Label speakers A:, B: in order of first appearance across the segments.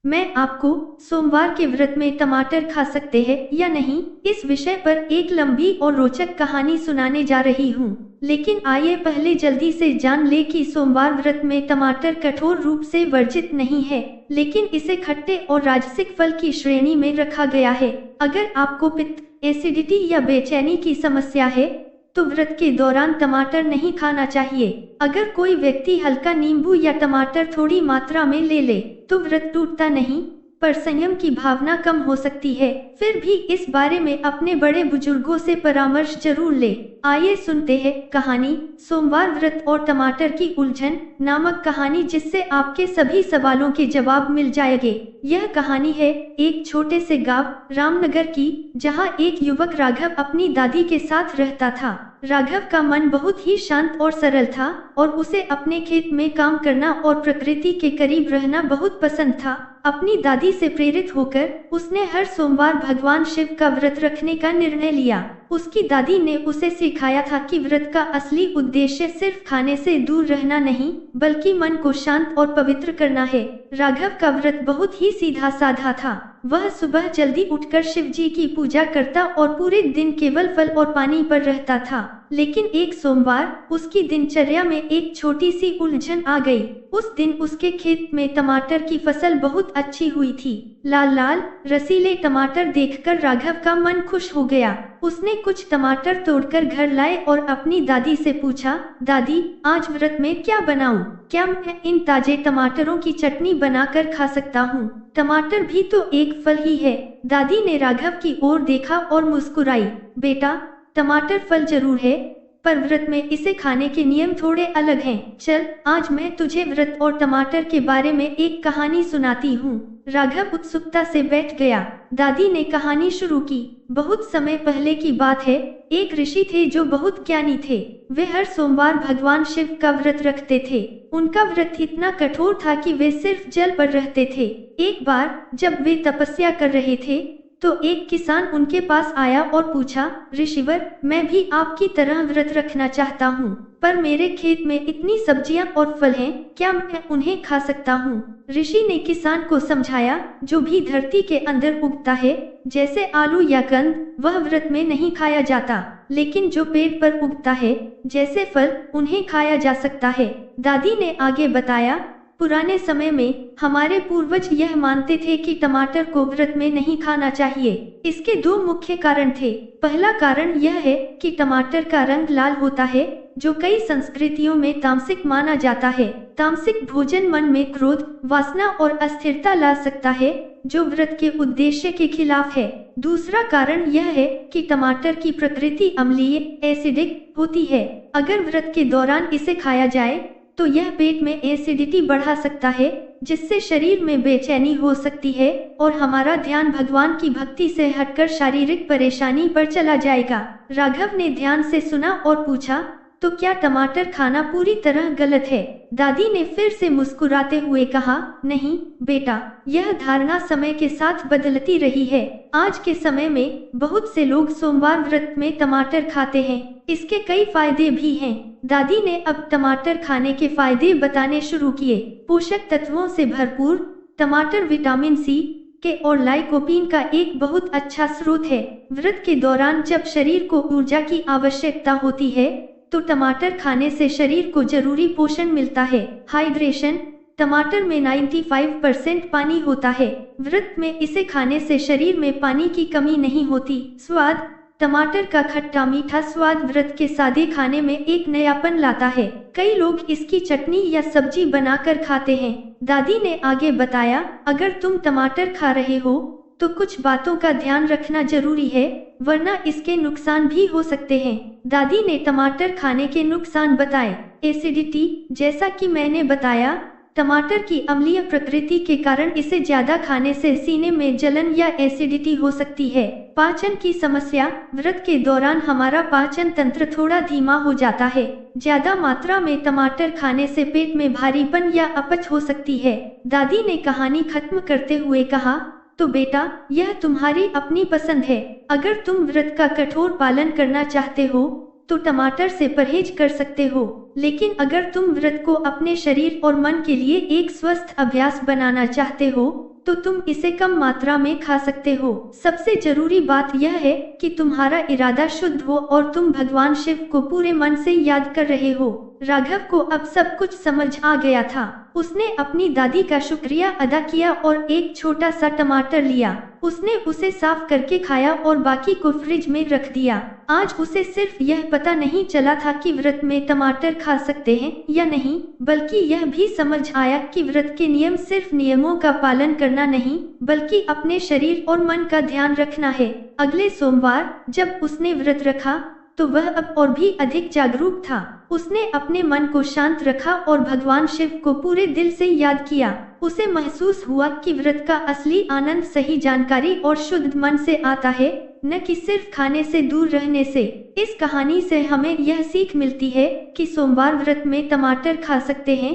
A: मैं आपको सोमवार के व्रत में टमाटर खा सकते हैं या नहीं, इस विषय पर एक लंबी और रोचक कहानी सुनाने जा रही हूँ। लेकिन आइए पहले जल्दी से जान ले कि सोमवार व्रत में टमाटर कठोर रूप से वर्जित नहीं है, लेकिन इसे खट्टे और राजसिक फल की श्रेणी में रखा गया है। अगर आपको पित्त, एसिडिटी या बेचैनी की समस्या है तो व्रत के दौरान टमाटर नहीं खाना चाहिए। अगर कोई व्यक्ति हल्का नींबू या टमाटर थोड़ी मात्रा में ले ले तो व्रत टूटता नहीं, पर संयम की भावना कम हो सकती है। फिर भी इस बारे में अपने बड़े बुजुर्गों से परामर्श जरूर ले। आइए सुनते हैं कहानी सोमवार व्रत और टमाटर की उलझन नामक कहानी, जिससे आपके सभी सवालों के जवाब मिल जाएंगे। यह कहानी है एक छोटे से गांव रामनगर की, जहां एक युवक राघव अपनी दादी के साथ रहता था। राघव का मन बहुत ही शांत और सरल था और उसे अपने खेत में काम करना और प्रकृति के करीब रहना बहुत पसंद था। अपनी दादी से प्रेरित होकर उसने हर सोमवार भगवान शिव का व्रत रखने का निर्णय लिया। उसकी दादी ने उसे सिखाया था कि व्रत का असली उद्देश्य सिर्फ खाने से दूर रहना नहीं, बल्कि मन को शांत और पवित्र करना है। राघव का व्रत बहुत ही सीधा साधा था। वह सुबह जल्दी उठकर शिव जी की पूजा करता और पूरे दिन केवल फल और पानी पर रहता था। लेकिन एक सोमवार उसकी दिनचर्या में एक छोटी सी उलझन आ गई। उस दिन उसके खेत में टमाटर की फसल बहुत अच्छी हुई थी। लाल लाल रसीले टमाटर देखकर राघव का मन खुश हो गया। उसने कुछ टमाटर तोड़कर घर लाए और अपनी दादी से पूछा, दादी आज व्रत में क्या बनाऊं? क्या मैं इन ताजे टमाटरों की चटनी बनाकर खा सकता हूँ? टमाटर भी तो एक फल ही है। दादी ने राघव की ओर देखा और मुस्कुराई, बेटा टमाटर फल जरूर है, पर व्रत में इसे खाने के नियम थोड़े अलग हैं। चल आज मैं तुझे व्रत और टमाटर के बारे में एक कहानी सुनाती हूँ। राघव उत्सुकता से बैठ गया। दादी ने कहानी शुरू की। बहुत समय पहले की बात है, एक ऋषि थे जो बहुत ज्ञानी थे। वे हर सोमवार भगवान शिव का व्रत रखते थे। उनका व्रत इतना कठोर था कि वे सिर्फ जल पर रहते थे। एक बार जब वे तपस्या कर रहे थे तो एक किसान उनके पास आया और पूछा, ऋषिवर मैं भी आपकी तरह व्रत रखना चाहता हूँ, पर मेरे खेत में इतनी सब्जियां और फल हैं, क्या मैं उन्हें खा सकता हूँ? ऋषि ने किसान को समझाया, जो भी धरती के अंदर उगता है, जैसे आलू या कंद, वह व्रत में नहीं खाया जाता, लेकिन जो पेड़ पर उगता है, जैसे फल, उन्हें खाया जा सकता है। दादी ने आगे बताया, पुराने समय में हमारे पूर्वज यह मानते थे कि टमाटर को व्रत में नहीं खाना चाहिए। इसके दो मुख्य कारण थे। पहला कारण यह है कि टमाटर का रंग लाल होता है, जो कई संस्कृतियों में तामसिक माना जाता है। तामसिक भोजन मन में क्रोध, वासना और अस्थिरता ला सकता है, जो व्रत के उद्देश्य के खिलाफ है। दूसरा कारण यह है कि टमाटर की प्रकृति अम्लीय, एसिडिक होती है। अगर व्रत के दौरान इसे खाया जाए तो यह पेट में एसिडिटी बढ़ा सकता है, जिससे शरीर में बेचैनी हो सकती है और हमारा ध्यान भगवान की भक्ति से हटकर शारीरिक परेशानी पर चला जाएगा। राघव ने ध्यान से सुना और पूछा, तो क्या टमाटर खाना पूरी तरह गलत है? दादी ने फिर से मुस्कुराते हुए कहा, नहीं बेटा, यह धारणा समय के साथ बदलती रही है। आज के समय में बहुत से लोग सोमवार व्रत में टमाटर खाते हैं। इसके कई फायदे भी हैं। दादी ने अब टमाटर खाने के फायदे बताने शुरू किए। पोषक तत्वों से भरपूर टमाटर विटामिन सी के और लाइकोपीन का एक बहुत अच्छा स्रोत है। व्रत के दौरान जब शरीर को ऊर्जा की आवश्यकता होती है तो टमाटर खाने से शरीर को जरूरी पोषण मिलता है। हाइड्रेशन, टमाटर में 95% पानी होता है। व्रत में इसे खाने से शरीर में पानी की कमी नहीं होती। स्वाद, टमाटर का खट्टा मीठा स्वाद व्रत के सादे खाने में एक नयापन लाता है। कई लोग इसकी चटनी या सब्जी बनाकर खाते हैं। दादी ने आगे बताया, अगर तुम टमाटर खा रहे हो तो कुछ बातों का ध्यान रखना जरूरी है, वरना इसके नुकसान भी हो सकते हैं। दादी ने टमाटर खाने के नुकसान बताए। एसिडिटी, जैसा कि मैंने बताया, टमाटर की अम्लीय प्रकृति के कारण इसे ज्यादा खाने से सीने में जलन या एसिडिटी हो सकती है। पाचन की समस्या, व्रत के दौरान हमारा पाचन तंत्र थोड़ा धीमा हो जाता है। ज्यादा मात्रा में टमाटर खाने से पेट में भारीपन या अपच हो सकती है। दादी ने कहानी खत्म करते हुए कहा, तो बेटा यह तुम्हारी अपनी पसंद है। अगर तुम व्रत का कठोर पालन करना चाहते हो तो टमाटर से परहेज कर सकते हो, लेकिन अगर तुम व्रत को अपने शरीर और मन के लिए एक स्वस्थ अभ्यास बनाना चाहते हो तो तुम इसे कम मात्रा में खा सकते हो। सबसे जरूरी बात यह है कि तुम्हारा इरादा शुद्ध हो और तुम भगवान शिव को पूरे मन से याद कर रहे हो। राघव को अब सब कुछ समझ आ गया था। उसने अपनी दादी का शुक्रिया अदा किया और एक छोटा सा टमाटर लिया। उसने उसे साफ करके खाया और बाकी को फ्रिज में रख दिया। आज उसे सिर्फ यह पता नहीं चला था कि व्रत में टमाटर खा सकते हैं या नहीं, बल्कि यह भी समझ आया कि व्रत के नियम सिर्फ नियमों का पालन करना नहीं, बल्कि अपने शरीर और मन का ध्यान रखना है। अगले सोमवार जब उसने व्रत रखा तो वह अब और भी अधिक जागरूक था। उसने अपने मन को शांत रखा और भगवान शिव को पूरे दिल से याद किया। उसे महसूस हुआ कि व्रत का असली आनंद सही जानकारी और शुद्ध मन से आता है, न कि सिर्फ खाने से दूर रहने से। इस कहानी से हमें यह सीख मिलती है कि सोमवार व्रत में टमाटर खा सकते हैं,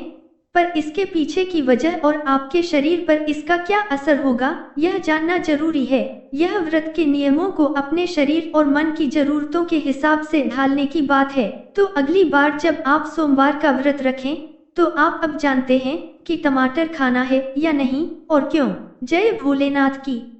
A: पर इसके पीछे की वजह और आपके शरीर पर इसका क्या असर होगा, यह जानना जरूरी है। यह व्रत के नियमों को अपने शरीर और मन की जरूरतों के हिसाब से ढालने की बात है। तो अगली बार जब आप सोमवार का व्रत रखें, तो आप अब जानते हैं कि टमाटर खाना है या नहीं और क्यों। जय भोलेनाथ की।